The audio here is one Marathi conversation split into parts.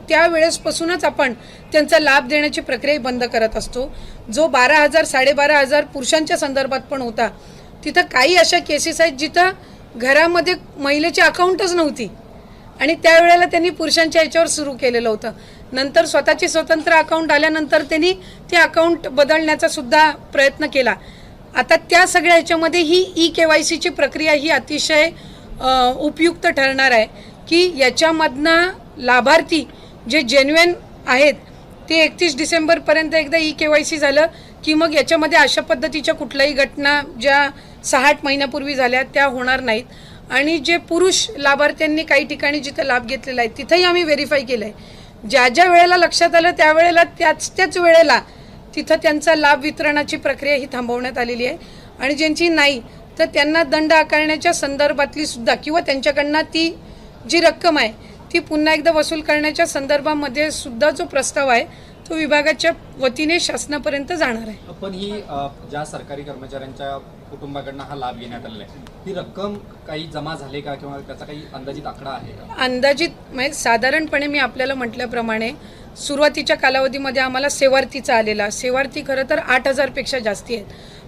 त्यावेळेसपासूनच आपण त्यांचा लाभ देण्याची प्रक्रिया बंद करत असतो। जो 12,000 12,500 पुरुषांच्या संदर्भात पण होता, तिथं काही अशा केसेस आहेत जिथं घरामध्ये महिलेची अकाउंटच नव्हती आणि त्यावेळेला त्यांनी पुरुषांच्या याच्यावर सुरू केलेलं होतं। नंतर स्वतःची स्वतंत्र अकाउंट आल्यानंतर त्यांनी ते अकाउंट बदलण्याचा सुद्धा प्रयत्न केला। आता त्या सगळ्या ह्याच्यामध्ये ही ई-KYCची प्रक्रिया ही अतिशय उपयुक्त ठरणार आहे की याच्यामधनं लाभार्थी जे जेन्युइन आहेत ते 31 डिसेंबरपर्यंत एकदा ई-KYC झालं की मग याच्यामध्ये अशा पद्धतीच्या कुठल्याही घटना ज्या 6-8 महिन्यापूर्वी झाल्या त्या होणार नाहीत। आणि जे पुरुष लाभार्थ्यांनी काही ठिकाणी जिथे लाभ घेतलेला आहे तिथेही आम्ही व्हेरीफाय केलं आहे। ज्या ज्या वेळेला लक्षात आलं त्यावेळेला त्याच वेळेला तिथं त्यांचा लाभ वितरणाची प्रक्रिया ही थांबवण्यात आलेली आहे आणि ज्यांची नाही तर त्यांना दंड आकारण्याच्या संदर्भातली सुद्धा किंवा त्यांच्याकडनं ती जी रक्कम आहे ती पुन्हा एकदा वसूल करण्याच्या संदर्भामध्ये सुद्धा जो प्रस्ताव आहे तो विभागाच्या वतीने शासनापर्यंत जाणार आहे। पण ही ज्या सरकारी कर्मचाऱ्यांच्या कुटुंबाकडनं हा लाभ घेण्यात आलेला आहे ती रक्कम काही जमा झाली का किंवा त्याचा काही अंदाजित आकडा आहे का? अंदाजित म्हणजे साधारणपणे मी आपल्याला म्हटल्याप्रमाणे सुरुवातीच्या कालावधीमध्ये आम्हाला सेवार्थीचा आलेला सेवार्थी खरं तर 8,000 पेक्षा जास्ती आहेत,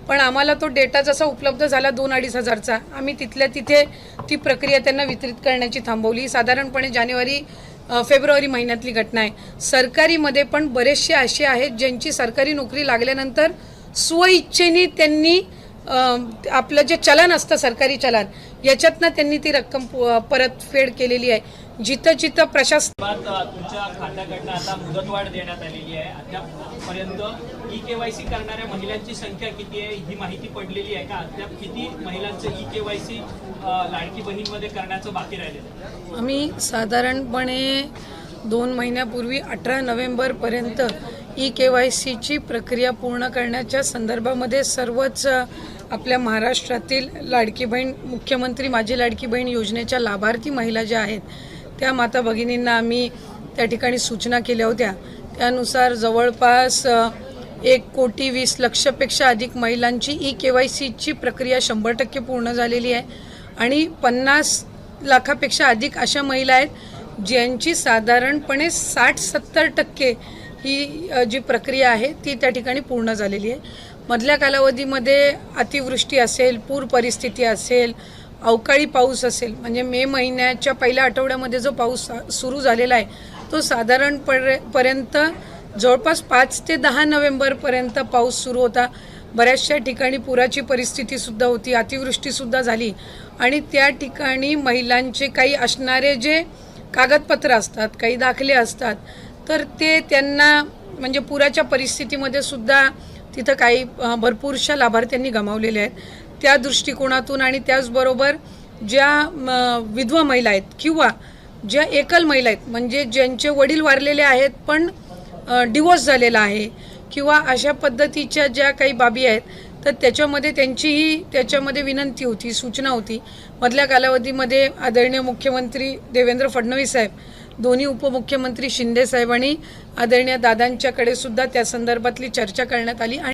पण आम्हाला तो डेटा जसा उपलब्ध झाला 2-2.5 हजारचा आम्ही तिथल्या तिथे ती प्रक्रिया त्यांना वितरित करण्याची थांबवली। साधारणपणे जानेवारी-फेब्रुवारी महिन्यातली घटना आहे। सरकारीमध्ये पण बरेचसे असे आहेत ज्यांची सरकारी नोकरी लागल्यानंतर स्वइच्छेने त्यांनी आपलं जे चलन असतं सरकारी चलन याच्यातनं त्यांनी ती रक्कम परतफेड केलेली आहे। जिथं जिथं प्रशासन तुमच्या खात्याकडनं आता मुदतवाढ देण्यात आलेली आहे, अद्यापपर्यंत ई-KYC करणाऱ्या महिलांची संख्या किती आहे ही माहिती पडलेली आहे का? अद्याप किती महिलांचं ई-KYC लाडकी बहीणमध्ये करण्याचं बाकी राहिलेलं आहे? आम्ही साधारणपणे 2 महिन्यापूर्वी 18 नोव्हेंबरपर्यंत ई-KYCची प्रक्रिया पूर्ण करण्याच्या संदर्भामध्ये सर्वच आपल्या महाराष्ट्रातील लाडकी बहीण मुख्यमंत्री माझी लाडकी बहीण योजनेच्या लाभार्थी महिला ज्या आहेत त्या माता भगिनींना आम्ही त्या ठिकाणी सूचना केल्या होत्या। त्यानुसार जवळपास 1,20,00,000पेक्षा अधिक महिलांची ई-KYCची प्रक्रिया 100% पूर्ण झालेली आहे आणि 50 लाखापेक्षा अधिक अशा महिला आहेत ज्यांची साधारणपणे 60-70% ही जी प्रक्रिया आहे ती त्या ठिकाणी पूर्ण झालेली आहे। मधल्या कालावधीमध्ये अतिवृष्टी असेल, पूर परिस्थिती असेल, अवकाळी पाऊस असेल, म्हणजे मे महिन्याच्या पहिल्या आठवड्यामध्ये जो पाऊस सुरू झालेला आहे तो साधारणपर्यंत जवळपास 5 ते 10 नोव्हेंबरपर्यंत पाऊस सुरू होता। बऱ्याचशा ठिकाणी पुराची परिस्थितीसुद्धा होती, अतिवृष्टीसुद्धा झाली आणि त्या ठिकाणी महिलांचे काही असणारे जे कागदपत्र असतात, काही दाखले असतात तर ते त्यांना म्हणजे पुराच्या परिस्थितीमध्ये सुद्धा तिथं काही भरपूरशा लाभार्थ्यांनी गमावलेले आहेत। त्या दृष्टिकोनातून आणि त्याचबरोबर ज्या विधवा महिला आहेत किंवा ज्या एकल महिला आहेत म्हणजे ज्यांचे वडील वारलेले आहेत पण डिवोर्स झालेला आहे किंवा अशा पद्धतीच्या ज्या काही बाबी आहेत तर त्याच्यामध्ये त्यांचीही त्याच्यामध्ये विनंती होती, सूचना होती। मधल्या कालावधीमध्ये आदरणीय मुख्यमंत्री देवेंद्र फडणवीस साहेब, दोन्ही उपमुख्यमंत्री शिंदे साहेब आणि आदरणीय दादांच्याकडे सुद्धा त्या संदर्भातली चर्चा करण्यात आली।